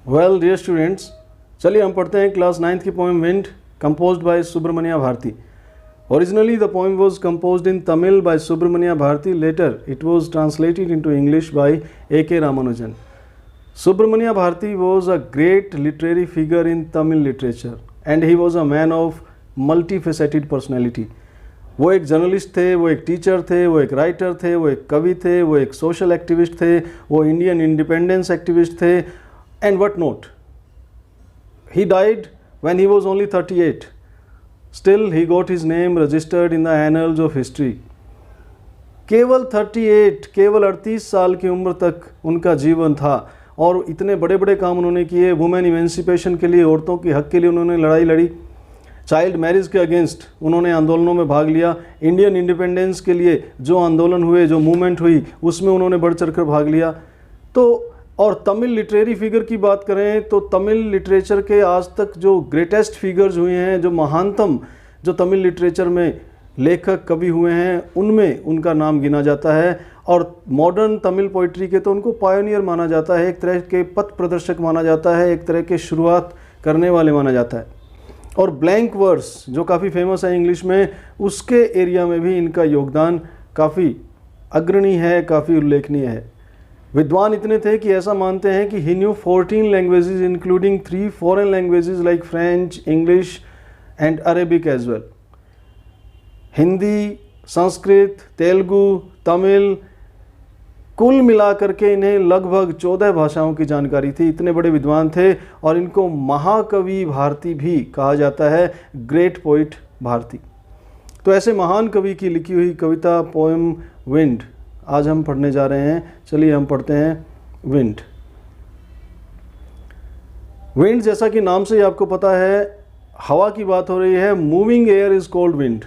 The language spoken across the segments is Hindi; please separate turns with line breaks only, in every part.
वेल डियर स्टूडेंट्स, चलिए हम पढ़ते हैं क्लास 9th की poem wind composed by Subramania Bharati. Originally the poem was composed in Tamil by Subramania Bharati. Later it was translated into English by A.K. Ramanujan. Subramania Bharati was a great literary figure in Tamil literature and he was a man of multifaceted personality. वो एक जर्नलिस्ट थे, वो एक टीचर थे, वो एक राइटर थे, वो एक कवि थे, वो एक सोशल एक्टिविस्ट थे, वो इंडियन इंडिपेंडेंस एक्टिविस्ट थे and what not. He died when he was only 38. Still he got his name registered in the annals of history. केवल 38, केवल 38 साल की उम्र तक उनका जीवन था और इतने बड़े बड़े काम उन्होंने किए. वुमेन इमेंसिपेशन के लिए, औरतों के हक के लिए उन्होंने लड़ाई लड़ी. चाइल्ड मैरिज के अगेंस्ट उन्होंने आंदोलनों में भाग लिया. इंडियन इंडिपेंडेंस के लिए जो आंदोलन हुए, जो मूवमेंट हुई, उसमें उन्होंने बढ़ चढ़ कर भाग लिया. तो और तमिल लिटरेरी फिगर की बात करें तो तमिल लिटरेचर के आज तक जो ग्रेटेस्ट फिगर्स हुए हैं, जो महानतम जो तमिल लिटरेचर में लेखक कवि हुए हैं, उनमें उनका नाम गिना जाता है. और मॉडर्न तमिल पोइट्री के तो उनको पायोनियर माना जाता है, एक तरह के पथ प्रदर्शक माना जाता है, एक तरह के शुरुआत करने वाले माना जाता है. और ब्लैंक वर्स जो काफ़ी फेमस है इंग्लिश में, उसके एरिया में भी इनका योगदान काफ़ी अग्रणी है, काफ़ी उल्लेखनीय है. विद्वान इतने थे कि ऐसा मानते हैं कि he knew 14 languages including 3 foreign languages like French, English and Arabic as well. Hindi, Sanskrit, Telugu, Tamil, कुल मिलाकर के इन्हें लगभग 14 भाषाओं की जानकारी थी. इतने बड़े विद्वान थे और इनको महाकवि भारती भी कहा जाता है, ग्रेट पोइट भारती. तो ऐसे महान कवि की लिखी हुई कविता पोएम विंड आज हम पढ़ने जा रहे हैं. चलिए हम पढ़ते हैं विंड. विंड जैसा कि नाम से ही आपको पता है, हवा की बात हो रही है. Moving air is called wind.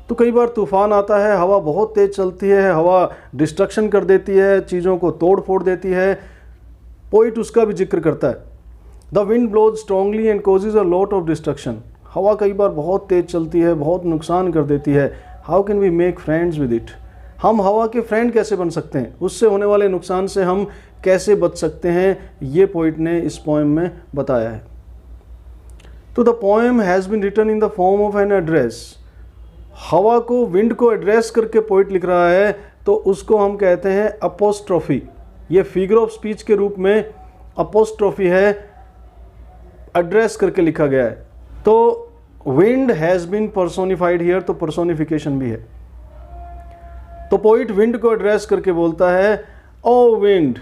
तो कई बार तूफान आता है, हवा बहुत तेज चलती है, हवा डिस्ट्रक्शन कर देती है, चीज़ों को तोड़ फोड़ देती है. पोइट उसका भी जिक्र करता है. The wind blows strongly and causes a lot of destruction. हवा कई बार बहुत तेज चलती है, बहुत नुकसान कर देती है. How can we make friends with it. हम हवा के फ्रेंड कैसे बन सकते हैं, उससे होने वाले नुकसान से हम कैसे बच सकते हैं, ये पोइट ने इस पोएम में बताया है. तो the poem has been written in the form of an address. हवा को, विंड को एड्रेस करके पोइट लिख रहा है, तो उसको हम कहते हैं अपोस्ट्रोफी. ये फिगर ऑफ स्पीच के रूप में अपोस्ट्रोफी है, एड्रेस करके लिखा गया है. तो wind has been personified here, तो पर्सोनिफिकेशन भी है. तो पोइट विंड को एड्रेस करके बोलता है, ओ विंड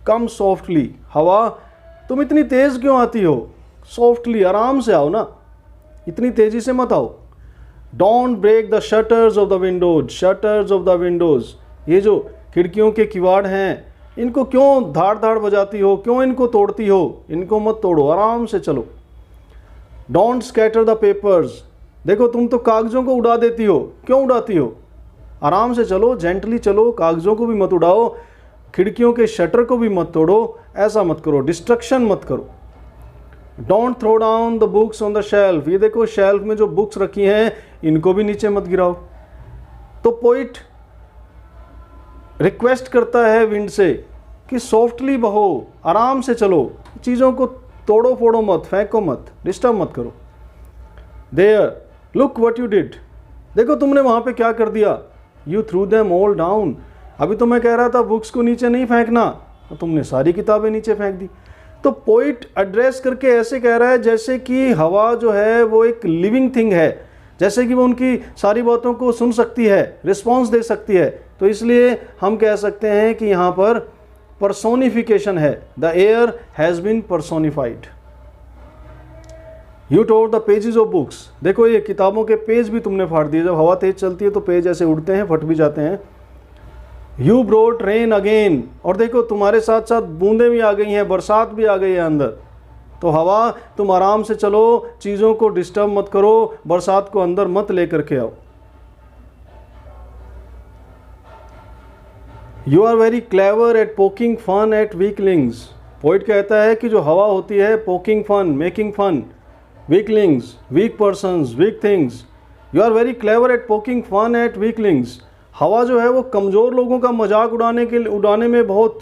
कम सॉफ्टली. हवा तुम इतनी तेज़ क्यों आती हो, सॉफ्टली आराम से आओ ना, इतनी तेज़ी से मत आओ. Don't break the shutters of the windows. Shutters of the windows, ये जो खिड़कियों के किवाड़ हैं, इनको क्यों धाड़ धाड़ बजाती हो, क्यों इनको तोड़ती हो, इनको मत तोड़ो, आराम से चलो. Don't scatter the papers. देखो तुम तो कागज़ों को उड़ा देती हो, क्यों उड़ाती हो, आराम से चलो, जेंटली चलो, कागज़ों को भी मत उड़ाओ, खिड़कियों के शटर को भी मत तोड़ो, ऐसा मत करो, डिस्ट्रक्शन मत करो. Don't throw down the books on the shelf. ये देखो शेल्फ में जो बुक्स रखी हैं, इनको भी नीचे मत गिराओ. तो पोइट रिक्वेस्ट करता है विंड से कि सॉफ्टली बहो, आराम से चलो, चीज़ों को तोड़ो फोड़ो मत, फेंको मत, डिस्टर्ब मत करो. There look what you did. देखो तुमने वहाँ पे क्या कर दिया. You threw them all down. अभी तो मैं कह रहा था बुक्स को नीचे नहीं फेंकना, तो तुमने सारी किताबें नीचे फेंक दी. तो पोइट एड्रेस करके ऐसे कह रहा है जैसे कि हवा जो है वो एक लिविंग थिंग है, जैसे कि वो उनकी सारी बातों को सुन सकती है, रिस्पॉन्स दे सकती है. तो इसलिए हम कह सकते हैं कि यहाँ पर पर्सोनिफिकेशन है. The air has been personified. You tore the pages of books. देखो ये किताबों के पेज भी तुमने फाड़ दिए. जब हवा तेज चलती है तो पेज ऐसे उड़ते हैं, फट भी जाते हैं. You brought rain again. और देखो तुम्हारे साथ साथ बूंदें भी आ गई हैं, बरसात भी आ गई है अंदर. तो हवा तुम आराम से चलो, चीज़ों को डिस्टर्ब मत करो, बरसात को अंदर मत लेकर के आओ. You are very clever at poking fun at weaklings. Poet कहता है कि जो हवा होती है, poking fun, making fun, weaklings, weak persons, weak things. You are very clever at poking fun at weaklings. हवा जो है वो कमज़ोर लोगों का मजाक उड़ाने में बहुत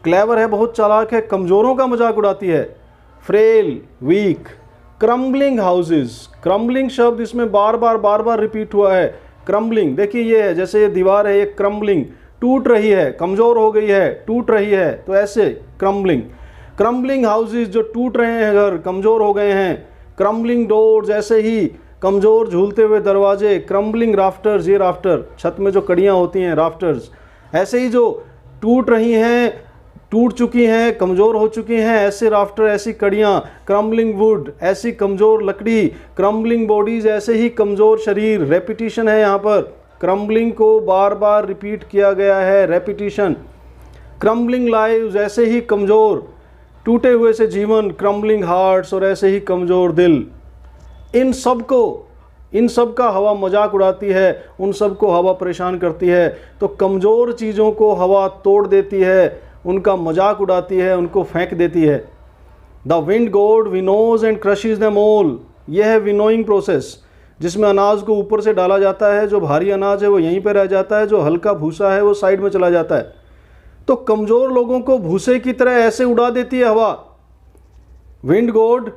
क्लेवर है, बहुत चालाक है, कमज़ोरों का मजाक उड़ाती है। Frail, weak. Crumbling houses, crumbling शब्द इसमें बार बार रिपीट हुआ है। क्रम्बलिंग, देखिए ये है, जैसे ये दीवार है, ये क्रम्बलिंग, टूट रही है, कमज़ोर हो गई है, टूट रही है, तो ऐसे क्रम्बलिंग। क्रम्बलिंग हाउसेस, जो टूट रहे हैं घर, कमज़ोर हो गए हैं। क्रम्बलिंग डोर्स, ऐसे ही कमज़ोर झूलते हुए दरवाजे। क्रम्बलिंग राफ्टर्स, ये राफ्टर, छत में जो कड़ियाँ होती हैं, राफ्टर्स, ऐसे ही जो टूट रही हैं, टूट चुकी हैं, कमज़ोर हो चुकी हैं, ऐसे राफ्टर, ऐसी कड़ियाँ। क्रम्बलिंग वुड, ऐसी कमज़ोर लकड़ी। क्रम्बलिंग बॉडीज़, ऐसे ही कमज़ोर शरीर। रेपिटिशन है यहाँ पर, क्रम्बलिंग को बार बार रिपीट किया गया है, रेपिटिशन। क्रम्बलिंग लाइव्स, ऐसे ही कमज़ोर टूटे हुए से जीवन। क्रम्बलिंग हार्ट्स, और ऐसे ही कमज़ोर दिल। इन सब का हवा मजाक उड़ाती है, उन सब को हवा परेशान करती है। तो कमज़ोर चीज़ों को हवा तोड़ देती है, उनका मजाक उड़ाती है, उनको फेंक देती है। The wind god winnows and crushes them all, यह है विनोइंग प्रोसेस, जिसमें अनाज को ऊपर से डाला जाता है। जो भारी अनाज है वो यहीं पर रह जाता है, जो हल्का भूसा है वो साइड में चला जाता है। तो कमज़ोर लोगों को भूसे की तरह ऐसे उड़ा देती है हवा। विंड गॉड,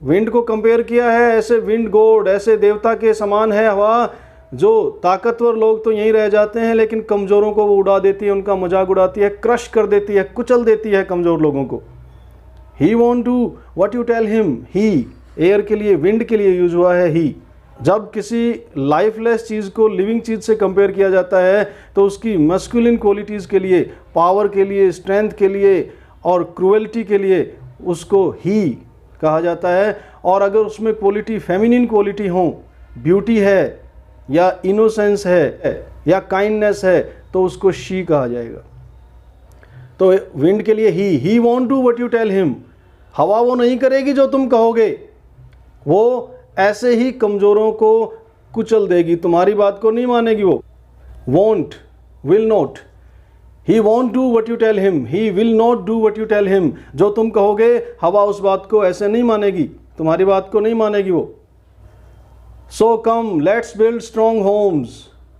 विंड को कंपेयर किया है ऐसे, विंड गॉड ऐसे देवता के समान है हवा। जो ताकतवर लोग तो यहीं रह जाते हैं, लेकिन कमज़ोरों को वो उड़ा देती है, उनका मजाक उड़ाती है, क्रश कर देती है, कुचल देती है कमज़ोर लोगों को। He won't do what you tell him, he air के लिए, विंड के लिए यूज हुआ है ही। जब किसी लाइफलेस चीज़ को लिविंग चीज़ से कंपेयर किया जाता है तो उसकी मस्कुलिन क्वालिटीज़ के लिए, पावर के लिए, स्ट्रेंथ के लिए और क्रूएल्टी के लिए उसको ही कहा जाता है। और अगर उसमें क्वालिटी, फेमिनिन क्वालिटी हो, ब्यूटी है या इनोसेंस है या काइंडनेस है, तो उसको शी कहा जाएगा। तो विंड के लिए he won't do what you tell him, हवा वो नहीं करेगी जो तुम कहोगे, वो ऐसे ही कमज़ोरों को कुचल देगी, तुम्हारी बात को नहीं मानेगी वो। Won't, will not, he won't do what you tell him, he will not do what you tell him, जो तुम कहोगे हवा उस बात को ऐसे नहीं मानेगी, तुम्हारी बात को नहीं मानेगी वो। So come let's build strong homes,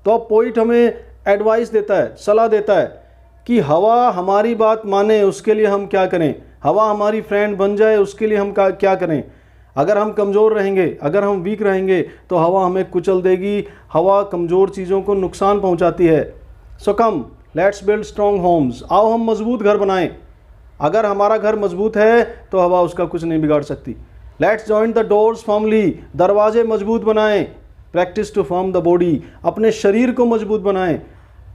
तो अब पोइट हमें एडवाइस देता है, सलाह देता है कि हवा हमारी बात माने, उसके लिए हम क्या करें। हवा हमारी फ्रेंड बन जाए, उसके लिए हम क्या करें। अगर हम कमज़ोर रहेंगे, अगर हम वीक रहेंगे, तो हवा हमें कुचल देगी। हवा कमज़ोर चीज़ों को नुकसान पहुंचाती है। So come let's build strong homes, आओ हम मजबूत घर बनाएं। अगर हमारा घर मजबूत है तो हवा उसका कुछ नहीं बिगाड़ सकती। Let's join the doors firmly, दरवाजे मजबूत बनाएं। Practice to firm the body, अपने शरीर को मजबूत बनाएं।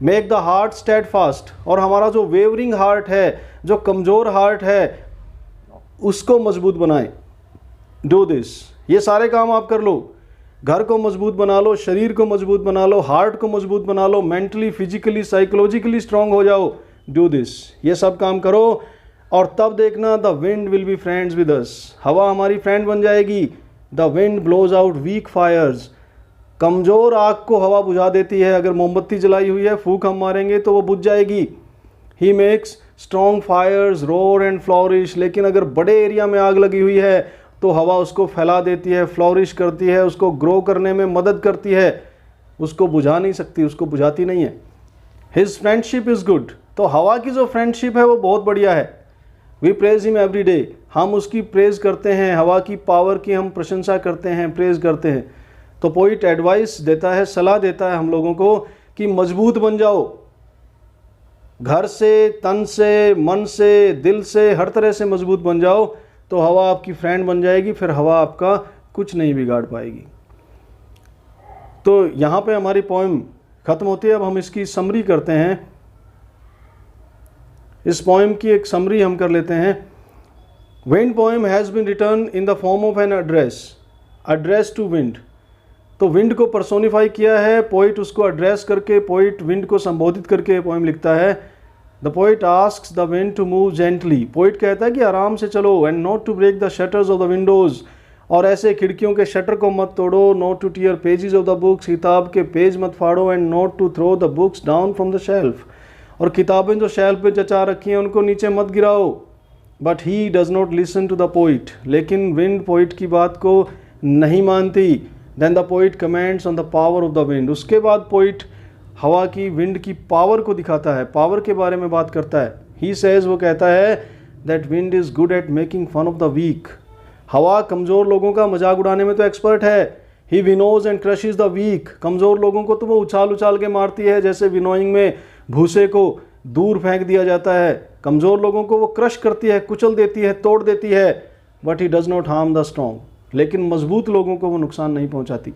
Make the heart steadfast, और हमारा जो वेवरिंग हार्ट है, जो कमज़ोर हार्ट है, उसको मजबूत बनाएं। डू दिस, ये सारे काम आप कर लो। घर को मजबूत बना लो, शरीर को मजबूत बना लो, हार्ट को मजबूत बना लो, मेंटली, फिजिकली, साइकोलॉजिकली स्ट्रांग हो जाओ। डू दिस, ये सब काम करो, और तब देखना the wind will be friends with us, हवा हमारी फ्रेंड बन जाएगी। The wind blows out weak fires, कमज़ोर आग को हवा बुझा देती है। अगर मोमबत्ती जलाई हुई है, फूंक हम मारेंगे तो वो बुझ जाएगी। He makes strong fires roar and flourish, लेकिन अगर बड़े एरिया में आग लगी हुई है तो हवा उसको फैला देती है, फ्लॉरिश करती है, उसको ग्रो करने में मदद करती है, उसको बुझा नहीं सकती, उसको बुझाती नहीं है। हिज फ्रेंडशिप इज़ गुड, तो हवा की जो फ्रेंडशिप है वो बहुत बढ़िया है। We praise him every day, हम उसकी प्रेज करते हैं, हवा की पावर की हम प्रशंसा करते हैं, प्रेज करते हैं। तो पोइट एडवाइस देता है, सलाह देता है हम लोगों को कि मजबूत बन जाओ, घर से, तन से, मन से, दिल से, हर तरह से मजबूत बन जाओ, तो हवा आपकी फ्रेंड बन जाएगी, फिर हवा आपका कुछ नहीं बिगाड़ पाएगी। तो यहाँ पे हमारी पोएम ख़त्म होती है। अब हम इसकी समरी करते हैं। इस पोएम की एक समरी हम कर लेते हैं। Wind poem has been written in the form of an address to wind. तो विंड को पर्सोनिफाई किया है, पोइट उसको एड्रेस करके, पोइट विंड को संबोधित करके पोएम लिखता है। The poet asks the wind to move gently, poet कहता है कि आराम से चलो, and not to break the shutters of the windows, और ऐसे खिड़कियों के शटर को मत तोड़ो। Not to tear pages of the books, किताब के पेज मत फाड़ो। And not to throw the books down from the shelf, और किताबें जो शेल्फ पे जचा रखी हैं उनको नीचे मत गिराओ। But he does not listen to the poet, लेकिन विंड पोइट की बात को नहीं मानती। Then the poet comments on the power of the wind, उसके बाद पोइट हवा की, विंड की पावर को दिखाता है, पावर के बारे में बात करता है। ही सेज, वो कहता है that wind is good at making fun of the weak. हवा कमज़ोर लोगों का मजाक उड़ाने में तो एक्सपर्ट है। ही विनोज एंड क्रशेज द वीक, कमज़ोर लोगों को तो वो उछाल उछाल के मारती है, जैसे विनोइंग में भूसे को दूर फेंक दिया जाता है। कमज़ोर लोगों को वो क्रश करती है, कुचल देती है, तोड़ देती है। But he does not harm the strong, लेकिन मजबूत लोगों को वो नुकसान नहीं पहुंचाती।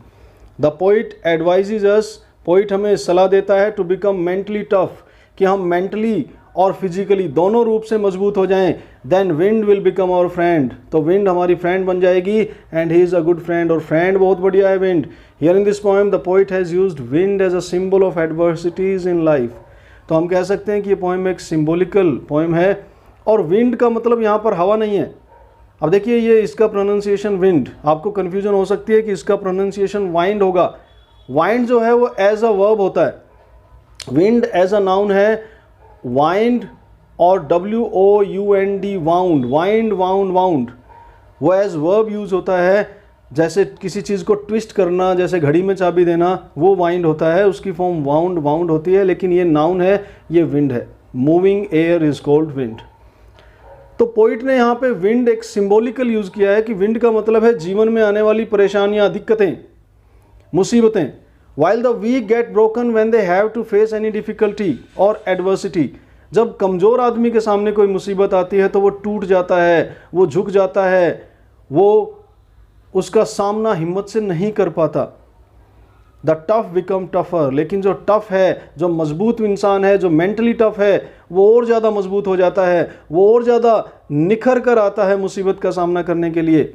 The poet advises us, poet हमें सलाह देता है टू बिकम मेंटली टफ, कि हम मेंटली और फिजिकली दोनों रूप से मजबूत हो जाएं। Then wind will become our friend, तो विंड हमारी फ्रेंड बन जाएगी। And he is a good friend, और फ्रेंड बहुत बढ़िया है wind. Here in this poem the poet has used wind as a symbol of adversities in life. तो हम कह सकते हैं कि ये पोएम एक सिंबॉलिकल पोएम है। और विंड का मतलब यहाँ पर हवा नहीं है। अब देखिए, ये इसका प्रोनाउंसिएशन विंड, आपको कन्फ्यूजन हो सकती है कि इसका प्रोनाउंसिएशन वाइंड होगा। वाइंड जो है वो एज अ वर्ब होता है, विंड एज अ नाउन है वाइंड, और WOUND wound, wind wound wound, वो एज वर्ब यूज होता है। जैसे किसी चीज़ को ट्विस्ट करना, जैसे घड़ी में चाबी देना, वो वाइंड होता है, उसकी फॉर्म वाउंड वाउंड होती है। लेकिन ये नाउन है, ये विंड है। Moving air is called wind. तो पोइट ने यहाँ पे विंड एक सिंबॉलिकल यूज किया है कि विंड का मतलब है जीवन में आने वाली परेशानियां, दिक्कतें, मुसीबतें। While the weak get broken when they have to face any difficulty or adversity, जब कमज़ोर आदमी के सामने कोई मुसीबत आती है तो वो टूट जाता है, वो झुक जाता है, वो उसका सामना हिम्मत से नहीं कर पाता। द टफ बिकम टफर, लेकिन जो टफ है, जो मजबूत इंसान है, जो मेंटली टफ है, वो और ज़्यादा मजबूत हो जाता है, वो और ज़्यादा निखर कर आता है मुसीबत का सामना करने के लिए।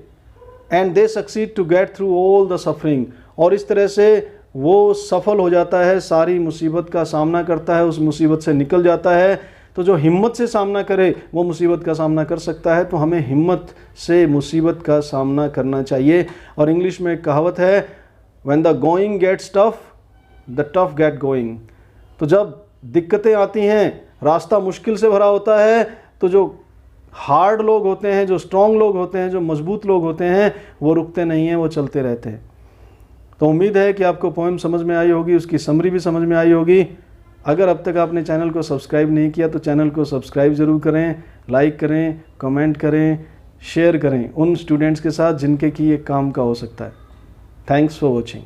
And they succeed to get through all the suffering, और इस तरह से वो सफल हो जाता है, सारी मुसीबत का सामना करता है, उस मुसीबत से निकल जाता है। तो जो हिम्मत से सामना करे वो मुसीबत का सामना कर सकता है। तो हमें हिम्मत से मुसीबत का सामना करना चाहिए। और इंग्लिश में एक कहावत है, when the going gets tough the tough get going. तो जब दिक्कतें आती हैं, रास्ता मुश्किल से भरा होता है, तो जो हार्ड लोग होते हैं, जो स्ट्रॉन्ग लोग होते हैं, जो मजबूत लोग होते हैं, वो रुकते नहीं हैं, वो चलते रहते हैं। तो उम्मीद है कि आपको पोएम समझ में आई होगी, उसकी समरी भी समझ में आई होगी। अगर अब तक आपने चैनल को सब्सक्राइब नहीं किया तो चैनल को सब्सक्राइब ज़रूर करें, लाइक करें, कमेंट करें, शेयर करें उन स्टूडेंट्स के साथ जिनके कि ये काम का हो सकता है। Thanks for watching.